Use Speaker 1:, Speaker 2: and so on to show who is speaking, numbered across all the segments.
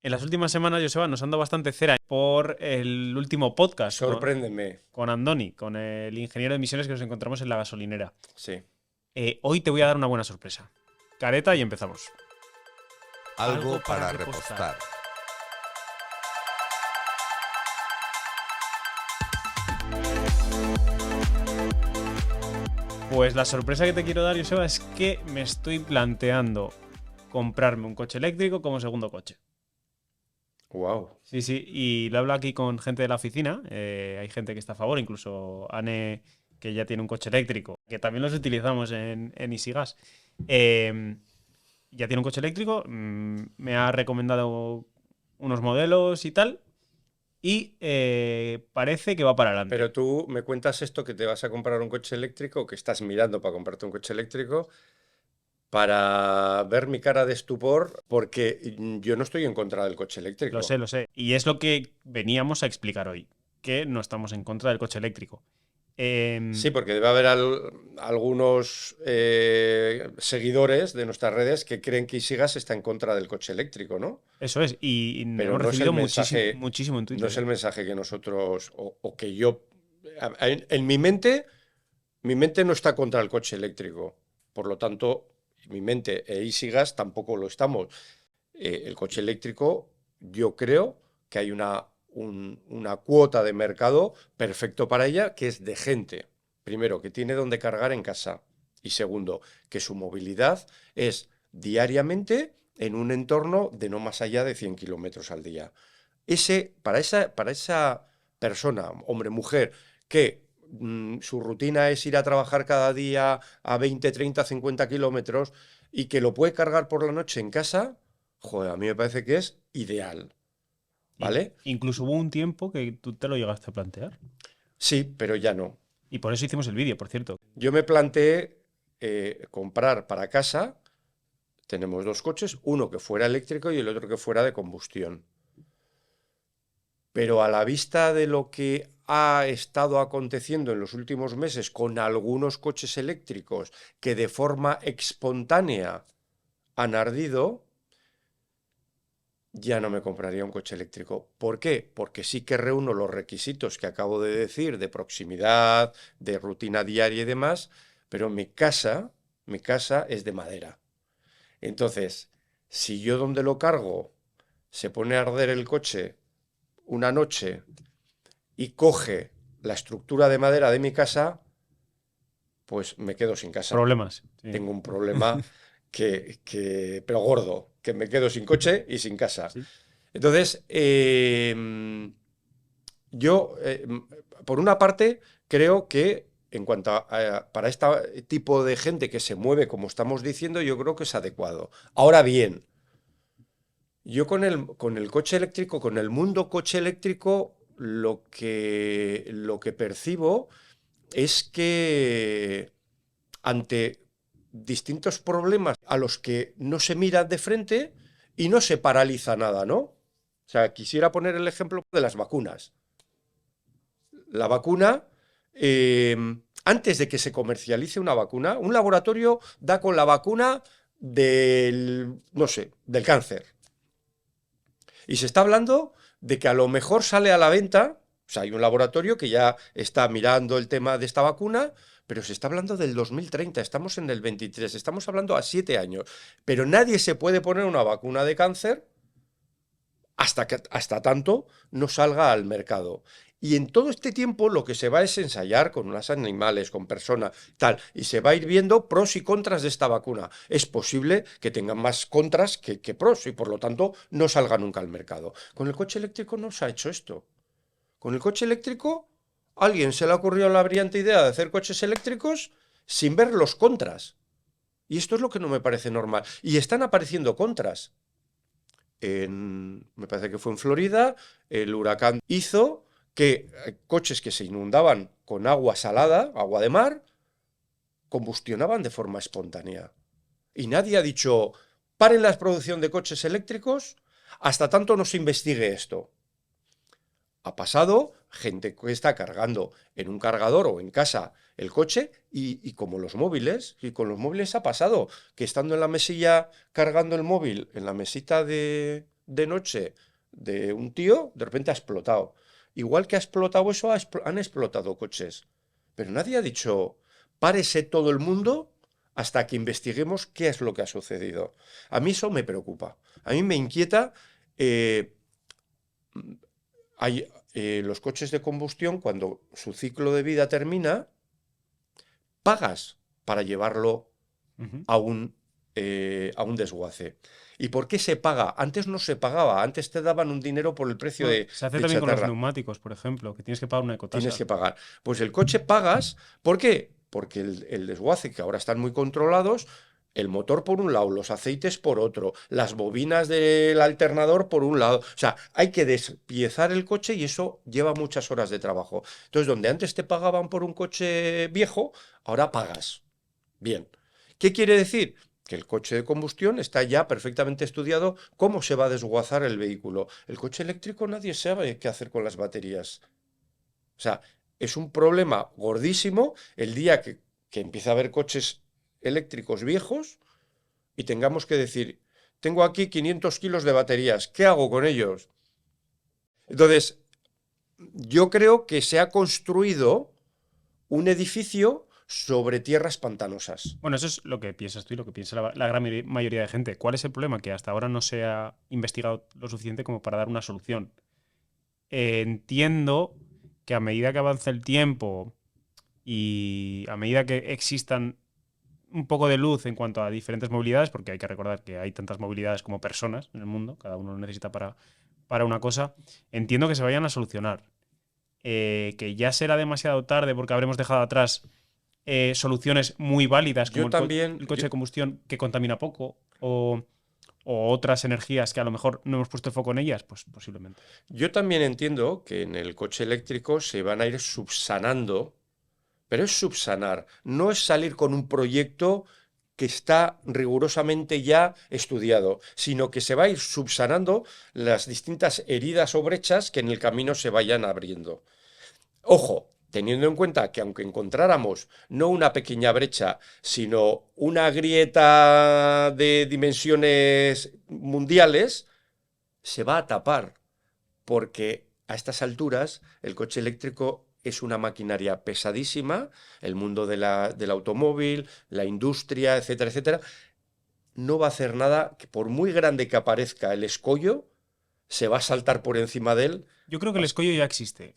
Speaker 1: En las últimas semanas, Joseba, nos han dado bastante cera por el último podcast
Speaker 2: Sorpréndeme.
Speaker 1: con Andoni, con el ingeniero de emisiones que nos encontramos en la gasolinera.
Speaker 2: Sí.
Speaker 1: Hoy te voy a dar una buena sorpresa. Careta y empezamos.
Speaker 3: Algo para repostar.
Speaker 1: Pues la sorpresa que te quiero dar, Joseba, es que me estoy planteando comprarme un coche eléctrico como segundo coche.
Speaker 2: Wow.
Speaker 1: Sí, sí, y lo hablo aquí con gente de la oficina. Hay gente que está a favor, incluso Anne, que ya tiene un coche eléctrico, que también los utilizamos en Easygas. Ya tiene un coche eléctrico, me ha recomendado unos modelos y tal, y parece que va para adelante.
Speaker 2: Pero tú me cuentas esto que te vas a comprar un coche eléctrico, que estás mirando para comprarte un coche eléctrico, para ver mi cara de estupor, porque yo no estoy en contra del coche eléctrico.
Speaker 1: Lo sé. Y es lo que veníamos a explicar hoy, que no estamos en contra del coche eléctrico.
Speaker 2: Sí, porque debe haber algunos seguidores de nuestras redes que creen que Isigas está en contra del coche eléctrico, ¿no?
Speaker 1: Eso es, y
Speaker 2: Pero
Speaker 1: hemos
Speaker 2: no es el
Speaker 1: recibido
Speaker 2: mensaje,
Speaker 1: muchísimo en
Speaker 2: no
Speaker 1: Twitter.
Speaker 2: es el mensaje que nosotros, o que yo, en mi mente no está contra el coche eléctrico. Por lo tanto, mi mente e Isigas tampoco lo estamos. El coche eléctrico, yo creo que hay una cuota de mercado perfecto para ella, que es de gente. Primero, que tiene donde cargar en casa. Y segundo, que su movilidad es diariamente en un entorno de no más allá de 100 kilómetros al día. Para esa persona, hombre, mujer, que su rutina es ir a trabajar cada día a 20, 30, 50 kilómetros y que lo puede cargar por la noche en casa, joder, a mí me parece que es ideal, ¿vale?
Speaker 1: Incluso hubo un tiempo que tú te lo llegaste a plantear.
Speaker 2: Sí, pero ya no.
Speaker 1: Y por eso hicimos el vídeo, por cierto.
Speaker 2: Yo me planteé comprar para casa, tenemos dos coches, uno que fuera eléctrico y el otro que fuera de combustión. Pero a la vista de lo que ha estado aconteciendo en los últimos meses con algunos coches eléctricos que de forma espontánea han ardido, ya no me compraría un coche eléctrico. ¿Por qué? Porque sí que reúno los requisitos que acabo de decir, de proximidad, de rutina diaria y demás, pero mi casa es de madera. Entonces, si yo donde lo cargo se pone a arder el coche una noche y coge la estructura de madera de mi casa, pues me quedo sin casa.
Speaker 1: Problemas. Sí.
Speaker 2: Tengo un problema pero gordo, que me quedo sin coche y sin casa.
Speaker 1: Sí.
Speaker 2: Entonces, yo, por una parte, creo que para este tipo de gente que se mueve como estamos diciendo, yo creo que es adecuado. Ahora bien, yo con el coche eléctrico, con el mundo coche eléctrico, lo que percibo es que ante distintos problemas a los que no se mira de frente y no se paraliza nada, ¿no? O sea, quisiera poner el ejemplo de las vacunas. La vacuna, antes de que se comercialice una vacuna, un laboratorio da con la vacuna del, no sé, del cáncer. Y se está hablando de que a lo mejor sale a la venta, o sea, hay un laboratorio que ya está mirando el tema de esta vacuna, pero se está hablando del 2030, estamos en el 23, estamos hablando a 7 años, pero nadie se puede poner una vacuna de cáncer hasta tanto no salga al mercado. Y en todo este tiempo lo que se va es ensayar con unos animales, con personas, tal, y se va a ir viendo pros y contras de esta vacuna. Es posible que tengan más contras que pros y por lo tanto no salga nunca al mercado. Con el coche eléctrico no se ha hecho esto. Con el coche eléctrico, a alguien se le ha ocurrido la brillante idea de hacer coches eléctricos sin ver los contras. Y esto es lo que no me parece normal. Y están apareciendo contras. Me parece que fue en Florida, el huracán hizo que coches que se inundaban con agua salada, agua de mar, combustionaban de forma espontánea. Y nadie ha dicho, paren la producción de coches eléctricos hasta tanto no se investigue esto. Ha pasado gente que está cargando en un cargador o en casa el coche y como los móviles, y con los móviles ha pasado que estando en la mesilla cargando el móvil, en la mesita de noche de un tío, de repente ha explotado. Igual que ha explotado eso, han explotado coches. Pero nadie ha dicho, párese todo el mundo hasta que investiguemos qué es lo que ha sucedido. A mí eso me preocupa. A mí me inquieta. Los coches de combustión, cuando su ciclo de vida termina, pagas para llevarlo
Speaker 1: Ujú.
Speaker 2: a un desguace. ¿Y por qué se paga? Antes no se pagaba, antes te daban un dinero por el precio
Speaker 1: Bueno, se hace
Speaker 2: de
Speaker 1: también con los
Speaker 2: chatarra.
Speaker 1: neumáticos, por ejemplo, que tienes que pagar una
Speaker 2: Tienes
Speaker 1: ecotasa.
Speaker 2: que pagar. Pues el coche pagas, ¿por qué? Porque el desguace, que ahora están muy controlados, el motor por un lado, los aceites por otro, las bobinas del alternador por un lado. O sea, hay que despiezar el coche y eso lleva muchas horas de trabajo. Entonces, donde antes te pagaban por un coche viejo, ahora pagas. Bien. ¿Qué quiere decir? Que el coche de combustión está ya perfectamente estudiado cómo se va a desguazar el vehículo. El coche eléctrico nadie sabe qué hacer con las baterías. O sea, es un problema gordísimo el día que empieza a haber coches eléctricos viejos y tengamos que decir, tengo aquí 500 kilos de baterías, ¿qué hago con ellos? Entonces, yo creo que se ha construido un edificio sobre tierras pantanosas.
Speaker 1: Bueno, eso es lo que piensas tú y lo que piensa la gran mayoría de gente. ¿Cuál es el problema? Que hasta ahora no se ha investigado lo suficiente como para dar una solución. Entiendo que a medida que avance el tiempo y a medida que existan un poco de luz en cuanto a diferentes movilidades, porque hay que recordar que hay tantas movilidades como personas en el mundo, cada uno lo necesita para una cosa, entiendo que se vayan a solucionar. Que ya será demasiado tarde porque habremos dejado atrás soluciones muy válidas como
Speaker 2: Yo también,
Speaker 1: el coche de combustión que contamina poco o otras energías que a lo mejor no hemos puesto el foco en ellas, pues posiblemente.
Speaker 2: yo también entiendo que en el coche eléctrico se van a ir subsanando, pero es subsanar, no es salir con un proyecto que está rigurosamente ya estudiado, sino que se va a ir subsanando las distintas heridas o brechas que en el camino se vayan abriendo. Ojo, teniendo en cuenta que aunque encontráramos no una pequeña brecha, sino una grieta de dimensiones mundiales, se va a tapar, porque a estas alturas el coche eléctrico es una maquinaria pesadísima, el mundo del automóvil, la industria, etcétera, etcétera, no va a hacer nada que por muy grande que aparezca el escollo, se va a saltar por encima de él.
Speaker 1: Yo creo que el escollo ya existe,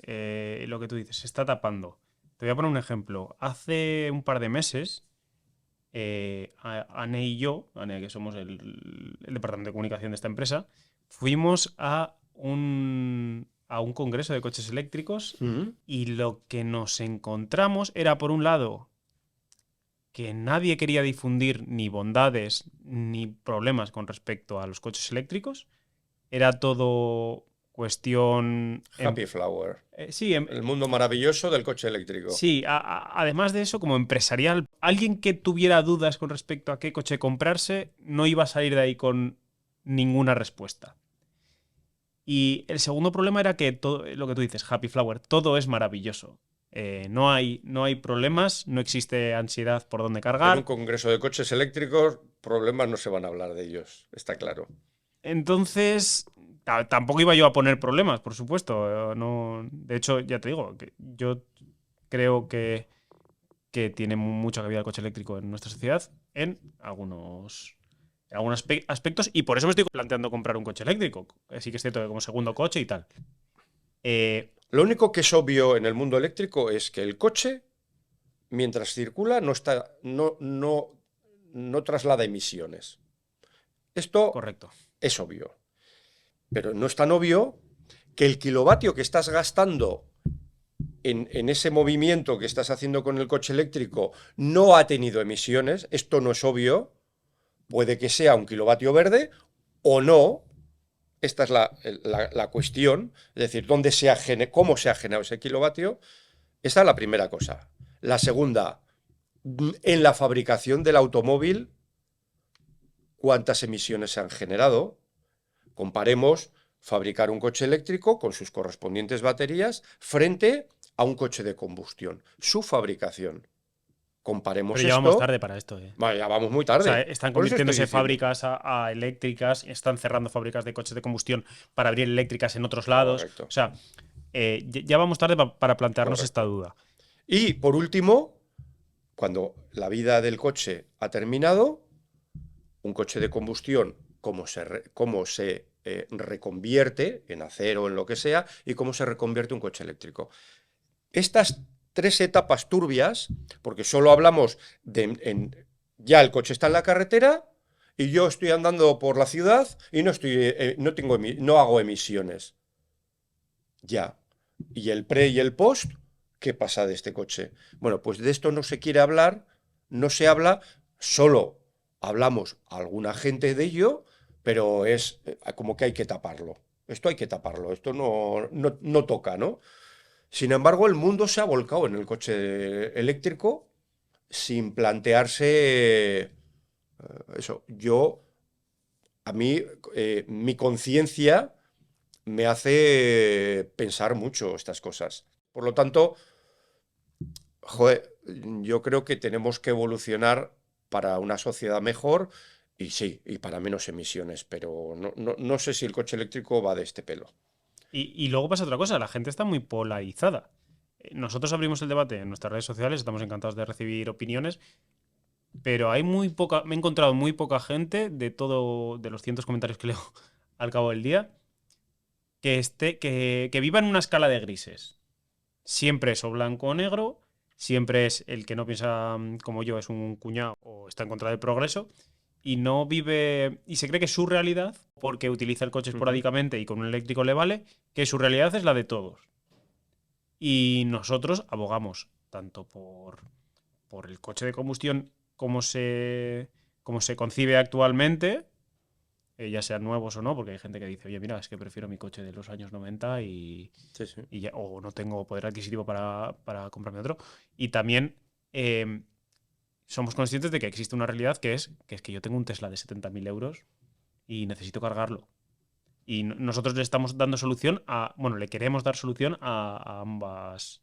Speaker 1: lo que tú dices, se está tapando. Te voy a poner un ejemplo. Hace un par de meses, Ane y yo, Ane, que somos el departamento de comunicación de esta empresa, fuimos a un congreso de coches eléctricos y lo que nos encontramos era, por un lado, que nadie quería difundir ni bondades ni problemas con respecto a los coches eléctricos. Era todo cuestión...
Speaker 2: Happy Flower.
Speaker 1: Sí,
Speaker 2: El mundo maravilloso del coche eléctrico.
Speaker 1: sí, además de eso, como empresarial, alguien que tuviera dudas con respecto a qué coche comprarse no iba a salir de ahí con ninguna respuesta. Y el segundo problema era que todo, lo que tú dices, Happy Flower, todo es maravilloso. No hay problemas, no existe ansiedad por dónde
Speaker 2: En
Speaker 1: cargar.
Speaker 2: un congreso de coches eléctricos, problemas no se van a hablar de ellos, está claro.
Speaker 1: Entonces, tampoco iba yo a poner problemas, por supuesto. No, de hecho, ya te digo, que yo creo que tiene mucha cabida el coche eléctrico en nuestra sociedad en algunos aspectos y por eso me estoy planteando comprar un coche eléctrico. Sí que es cierto que como segundo coche y tal.
Speaker 2: Lo único que es obvio en el mundo eléctrico es que el coche, mientras circula, no traslada emisiones. Esto
Speaker 1: Correcto.
Speaker 2: es obvio. Pero no es tan obvio que el kilovatio que estás gastando en ese movimiento que estás haciendo con el coche eléctrico no ha tenido emisiones. Esto no es obvio. Puede que sea un kilovatio verde o no. Esta es la cuestión. Es decir, cómo se ha generado ese kilovatio. Esta es la primera cosa. La segunda, en la fabricación del automóvil, ¿cuántas emisiones se han generado? Comparemos fabricar un coche eléctrico con sus correspondientes baterías frente a un coche de combustión. Su fabricación. comparemos
Speaker 1: Pero ya vamos
Speaker 2: esto.
Speaker 1: tarde para esto, ¿eh?
Speaker 2: Vale, ya vamos muy
Speaker 1: O
Speaker 2: tarde.
Speaker 1: sea, están
Speaker 2: Por eso estoy
Speaker 1: convirtiéndose
Speaker 2: diciendo.
Speaker 1: fábricas a eléctricas, están cerrando fábricas de coches de combustión para abrir eléctricas en otros lados.
Speaker 2: Correcto.
Speaker 1: O sea, ya vamos tarde para plantearnos
Speaker 2: Correcto.
Speaker 1: esta duda.
Speaker 2: Y por último, cuando la vida del coche ha terminado, un coche de combustión, cómo se reconvierte en acero, en lo que sea, y cómo se reconvierte un coche eléctrico. Estas 3 etapas turbias, porque solo hablamos de ya el coche está en la carretera y yo estoy andando por la ciudad y no hago emisiones. Ya. ¿Y el pre y el post? ¿Qué pasa de este coche? Bueno, pues de esto no se quiere hablar, no se habla, solo hablamos a alguna gente de ello, pero es como que hay que taparlo. Esto hay que taparlo, esto no toca, ¿no? Sin embargo, el mundo se ha volcado en el coche eléctrico sin plantearse eso. A mí, mi conciencia me hace pensar mucho estas cosas. Por lo tanto, joder, yo creo que tenemos que evolucionar para una sociedad mejor y sí, y para menos emisiones, pero no sé si el coche eléctrico va de este pelo.
Speaker 1: Y luego pasa otra cosa, la gente está muy polarizada. Nosotros abrimos el debate en nuestras redes sociales, estamos encantados de recibir opiniones, pero hay me he encontrado muy poca gente de los cientos de comentarios que leo al cabo del día que viva en una escala de grises. Siempre es o blanco o negro, siempre es el que no piensa como yo, es un cuñado o está en contra del progreso, y no vive y se cree que su realidad, porque utiliza el coche esporádicamente y con un eléctrico le vale, que su realidad es la de todos. Y nosotros abogamos tanto por el coche de combustión como se concibe actualmente, ya sean nuevos o no, porque hay gente que dice, oye, mira, es que prefiero mi coche de los años 90
Speaker 2: Sí, sí.
Speaker 1: o no tengo poder adquisitivo para comprarme otro. Y también somos conscientes de que existe una realidad que es que yo tengo un Tesla de 70.000 euros y necesito cargarlo. Y nosotros le estamos dando solución le queremos dar solución a ambos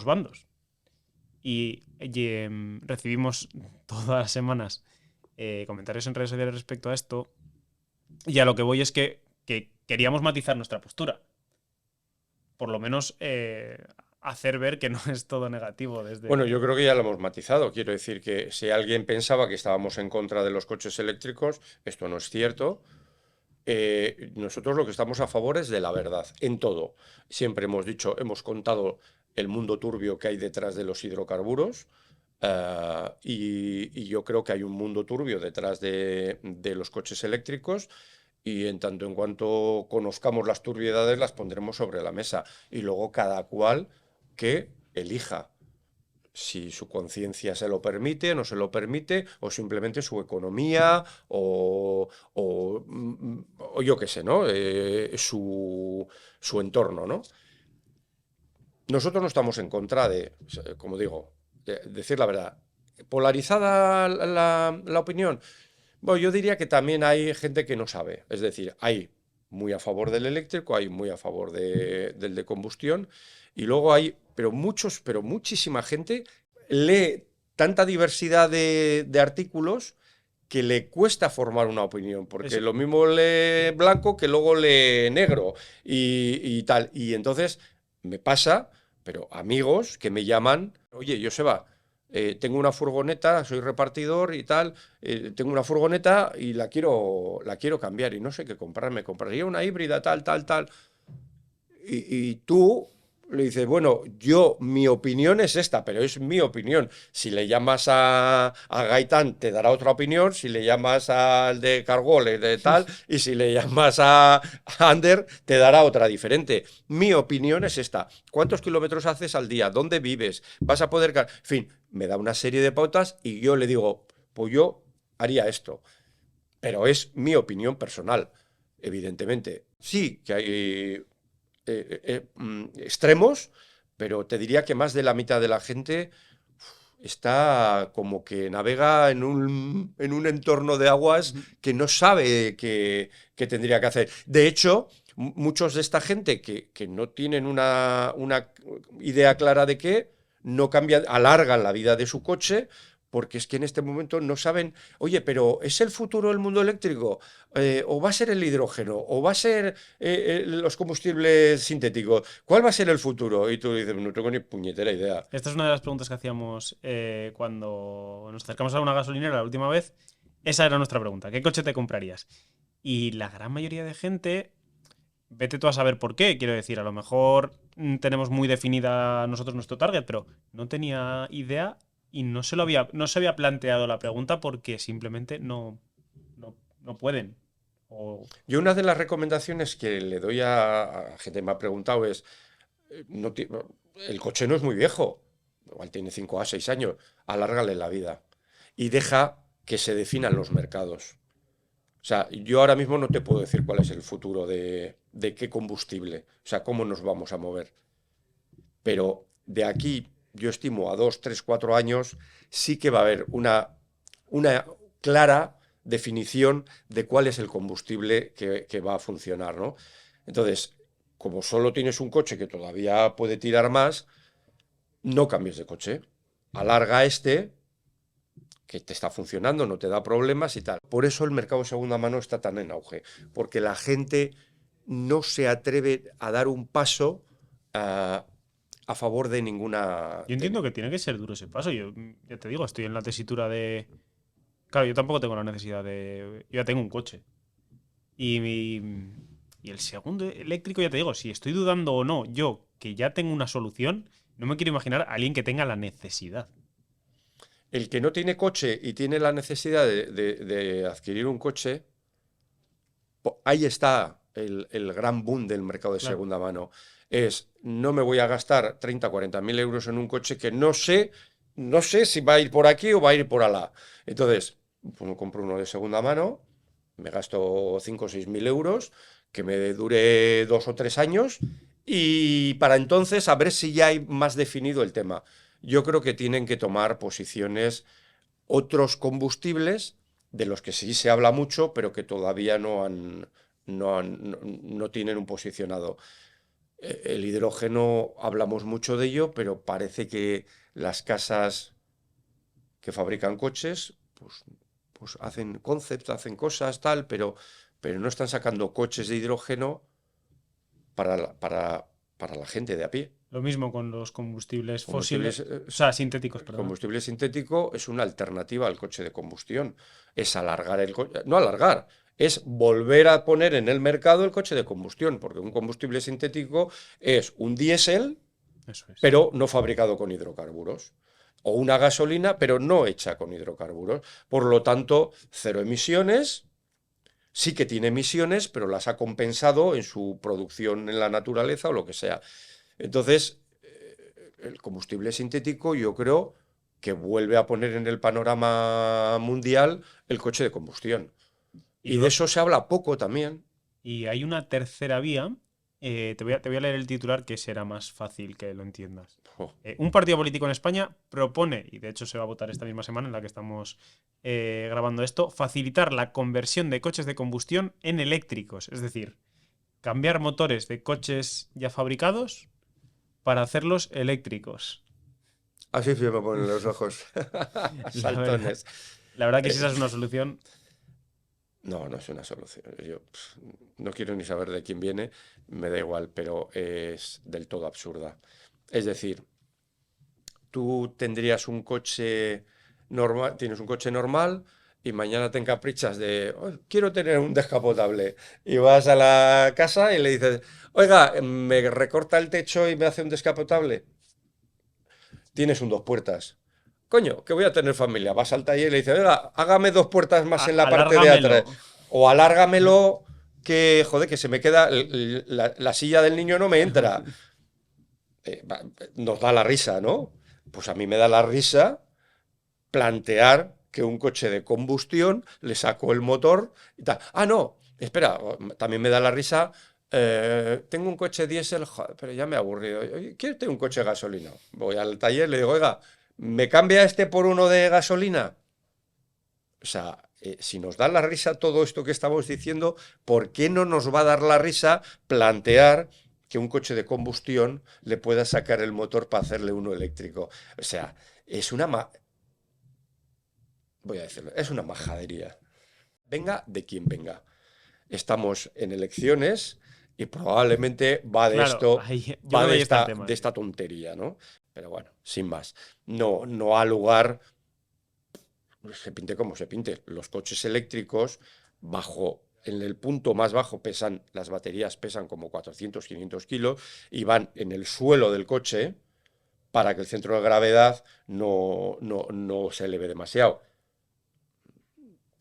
Speaker 1: bandos. Y recibimos todas las semanas comentarios en redes sociales respecto a esto. Y a lo que voy es que queríamos matizar nuestra postura. Por lo menos hacer ver que no es todo negativo desde...
Speaker 2: Bueno, yo creo que ya lo hemos matizado. Quiero decir que si alguien pensaba que estábamos en contra de los coches eléctricos, esto no es cierto. Nosotros lo que estamos a favor es de la verdad, en todo. Siempre hemos dicho, hemos contado el mundo turbio que hay detrás de los hidrocarburos. Y yo creo que hay un mundo turbio detrás de los coches eléctricos y en tanto en cuanto conozcamos las turbiedades las pondremos sobre la mesa y luego cada cual que elija si su conciencia se lo permite, no se lo permite, o simplemente su economía, o yo qué sé, ¿no? Su entorno, ¿no? Nosotros no estamos en contra de, como digo, decir la verdad. ¿Polarizada la opinión? Bueno, yo diría que también hay gente que no sabe. Es decir, hay muy a favor del eléctrico, hay muy a favor del de combustión, y luego hay, pero muchísima gente lee tanta diversidad de artículos que le cuesta formar una opinión, porque lo mismo lee blanco que luego lee negro y tal. Y entonces me pasa, pero amigos que me llaman, oye, Joseba, tengo una furgoneta, soy repartidor y tal, tengo una furgoneta y la quiero cambiar y no sé qué comprarme, compraría una híbrida tal. Y tú le dices, bueno, mi opinión es esta, pero es mi opinión. Si le llamas a Gaitán, te dará otra opinión. Si le llamas al de Cargol, de tal. Y si le llamas a Ander, te dará otra diferente. Mi opinión es esta. ¿Cuántos kilómetros haces al día? ¿Dónde vives? ¿Vas a poder...? En fin, me da una serie de pautas y yo le digo, pues yo haría esto. Pero es mi opinión personal, evidentemente. Sí, que hay... extremos, pero te diría que más de la mitad de la gente está como que navega en un entorno de aguas que no sabe qué tendría que hacer. De hecho, muchos de esta gente que no tienen una idea clara de qué, no cambian, alargan la vida de su coche, porque es que en este momento no saben, oye, pero ¿es el futuro el mundo eléctrico? ¿O va a ser el hidrógeno? ¿O va a ser los combustibles sintéticos? ¿Cuál va a ser el futuro? Y tú dices, no tengo ni puñetera idea.
Speaker 1: Esta es una de las preguntas que hacíamos cuando nos acercamos a una gasolinera la última vez. Esa era nuestra pregunta. ¿Qué coche te comprarías? Y la gran mayoría de gente, vete tú a saber por qué. Quiero decir, a lo mejor tenemos muy definida nosotros nuestro target, pero no tenía idea y no se había planteado la pregunta porque simplemente no pueden.
Speaker 2: Yo una de las recomendaciones que le doy a gente que me ha preguntado es, no el coche no es muy viejo, igual tiene 5 a 6 años, alárgale la vida y deja que se definan los mercados. O sea, yo ahora mismo no te puedo decir cuál es el futuro de qué combustible, o sea, cómo nos vamos a mover. Pero de aquí, yo estimo a 2, 3, 4 años, sí que va a haber una clara definición de cuál es el combustible que va a funcionar, ¿no? Entonces, como solo tienes un coche que todavía puede tirar más, no cambies de coche. Alarga este, que te está funcionando, no te da problemas y tal. Por eso el mercado de segunda mano está tan en auge, porque la gente no se atreve a dar un paso a favor de ninguna...
Speaker 1: Yo entiendo que tiene que ser duro ese paso. Yo ya te digo, estoy en la tesitura de... Claro, yo tampoco tengo la necesidad de... Yo ya tengo un coche. Y el segundo eléctrico, ya te digo, si estoy dudando o no, yo que ya tengo una solución, no me quiero imaginar a alguien que tenga la necesidad.
Speaker 2: El que no tiene coche y tiene la necesidad de adquirir un coche, ahí está el gran boom del mercado de
Speaker 1: Claro.
Speaker 2: segunda mano. No me voy a gastar 30, 40 mil euros en un coche que no sé si va a ir por aquí o va a ir por allá. Entonces, pues me compro uno de segunda mano, me gasto 5 o 6 mil euros, que me dure 2 o 3 años y para entonces a ver si ya hay más definido el tema. Yo creo que tienen que tomar posiciones otros combustibles de los que sí se habla mucho, pero que todavía no tienen un posicionado. El hidrógeno, hablamos mucho de ello, pero parece que las casas que fabrican coches, pues hacen concepts, hacen cosas, tal, pero no están sacando coches de hidrógeno para la gente de a pie.
Speaker 1: Lo mismo con los combustibles
Speaker 2: Combustibles,
Speaker 1: fósiles, o sea, sintéticos,
Speaker 2: el
Speaker 1: perdón.
Speaker 2: combustible sintético es una alternativa al coche de combustión. Es alargar el coche, no alargar, es volver a poner en el mercado el coche de combustión, porque un combustible sintético es un diésel,
Speaker 1: Eso es.
Speaker 2: pero no fabricado con hidrocarburos. O una gasolina, pero no hecha con hidrocarburos. Por lo tanto, cero emisiones. Sí que tiene emisiones, pero las ha compensado en su producción en la naturaleza o lo que sea. Entonces, el combustible sintético yo creo que vuelve a poner en el panorama mundial el coche de combustión. Y de eso se habla poco también.
Speaker 1: Y hay una tercera vía. Te voy a leer el titular que será más fácil que lo entiendas.
Speaker 2: Oh.
Speaker 1: Un partido político en España propone, y de hecho se va a votar esta misma semana en la que estamos grabando esto, facilitar la conversión de coches de combustión en eléctricos. Es decir, cambiar motores de coches ya fabricados para hacerlos eléctricos.
Speaker 2: Así se me ponen los ojos. Saltones.
Speaker 1: La verdad que si esa es una solución...
Speaker 2: No, no es una solución. Yo no quiero ni saber de quién viene, me da igual, pero es del todo absurda. Es decir, tú tendrías un coche normal, tienes un coche normal y mañana te encaprichas de, "Oh, quiero tener un descapotable". Y vas a la casa y le dices, oiga, ¿me recorta el techo y me hace un descapotable? Tienes un 2 puertas. Coño, que voy a tener familia. Vas al taller y le dices, oiga, hágame 2 puertas más en la parte de atrás. O alárgamelo, que, joder, que se me queda, la silla del niño no me entra. Nos da la risa, ¿no? Pues a mí me da la risa plantear que un coche de combustión le saco el motor y tal. Ah, no, espera, también me da la risa. Tengo un coche diésel, joder, pero ya me he aburrido. ¿Quieres tener un coche de gasolina? Voy al taller, le digo, oiga, ¿me cambia este por uno de gasolina? O sea, si nos da la risa todo esto que estamos diciendo, ¿por qué no nos va a dar la risa plantear que un coche de combustión le pueda sacar el motor para hacerle uno eléctrico. O sea, es voy a decirlo, es una majadería. Venga de quien venga. Estamos en elecciones y probablemente va de
Speaker 1: Claro,
Speaker 2: esto,
Speaker 1: ahí, yo
Speaker 2: va
Speaker 1: creo que
Speaker 2: de
Speaker 1: ahí está el tema.
Speaker 2: de esta tontería, ¿no? Pero bueno, sin más. No ha lugar, se pinte como se pinte. Los coches eléctricos, en el punto más bajo las baterías pesan como 400, 500 kilos y van en el suelo del coche para que el centro de gravedad no se eleve demasiado.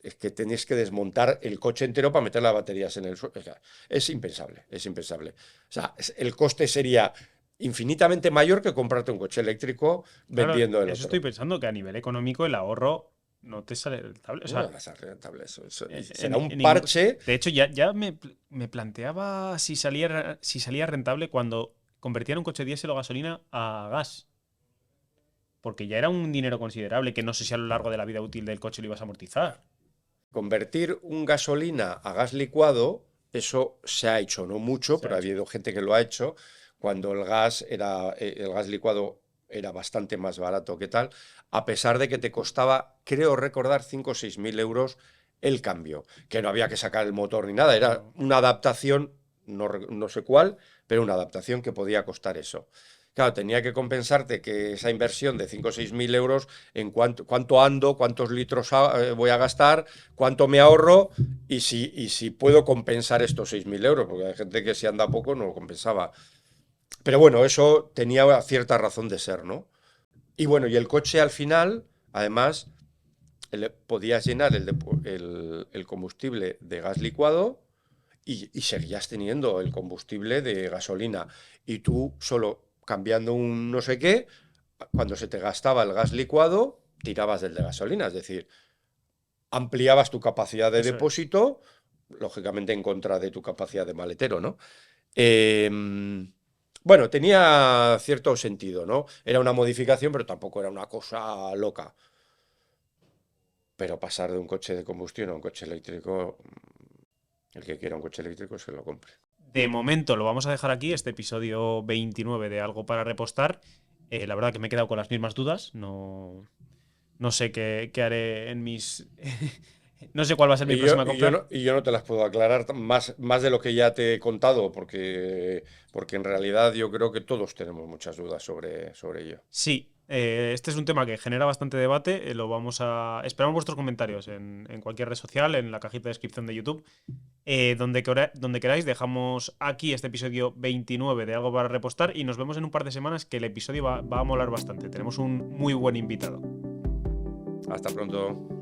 Speaker 2: Es que tenéis que desmontar el coche entero para meter las baterías en el suelo. O sea, es impensable, es impensable. O sea, el coste sería infinitamente mayor que comprarte un coche eléctrico
Speaker 1: Claro,
Speaker 2: vendiendo el
Speaker 1: eso
Speaker 2: otro.
Speaker 1: estoy pensando, que a nivel económico el ahorro no te sale rentable. O sea,
Speaker 2: No va a ser rentable eso.
Speaker 1: en-
Speaker 2: Será un
Speaker 1: en
Speaker 2: parche.
Speaker 1: de hecho, ya me planteaba si salía rentable cuando convertían un coche diésel o gasolina a gas. Porque ya era un dinero considerable que no sé si a lo largo de la vida útil del coche lo ibas a amortizar.
Speaker 2: Convertir un gasolina a gas licuado, eso se ha hecho, no mucho, pero ha habido gente que lo ha hecho, cuando el gas licuado era bastante más barato que tal, a pesar de que te costaba, creo recordar, 5 o 6 mil euros el cambio, que no había que sacar el motor ni nada, era una adaptación, no sé cuál, pero una adaptación que podía costar eso. Claro, tenía que compensarte que esa inversión de 5 o 6 mil euros en cuánto ando, cuántos litros voy a gastar, cuánto me ahorro y si puedo compensar estos 6 mil euros, porque hay gente que si anda poco no lo compensaba. Pero bueno, eso tenía cierta razón de ser, ¿no? Y bueno, y el coche al final, además, podías llenar el combustible de gas licuado y seguías teniendo el combustible de gasolina. Y tú solo cambiando un no sé qué, cuando se te gastaba el gas licuado, tirabas del de gasolina. Es decir, ampliabas tu capacidad de
Speaker 1: Eso es.
Speaker 2: depósito, lógicamente en contra de tu capacidad de maletero, ¿no? Bueno, tenía cierto sentido, ¿no? Era una modificación, pero tampoco era una cosa loca. Pero pasar de un coche de combustión a un coche eléctrico, el que quiera un coche eléctrico se lo compre.
Speaker 1: De momento lo vamos a dejar aquí, este episodio 29 de Algo para Repostar. La verdad que me he quedado con las mismas dudas. No sé qué haré en mis... No sé cuál va a ser mi próxima compra.
Speaker 2: Y yo no te las puedo aclarar más de lo que ya te he contado, porque en realidad yo creo que todos tenemos muchas dudas sobre ello.
Speaker 1: Sí, este es un tema que genera bastante debate. Esperamos vuestros comentarios en cualquier red social, en la cajita de descripción de YouTube. Donde queráis, dejamos aquí este episodio 29 de Algo para Repostar y nos vemos en un par de semanas, que el episodio va a molar bastante. Tenemos un muy buen invitado.
Speaker 2: Hasta pronto.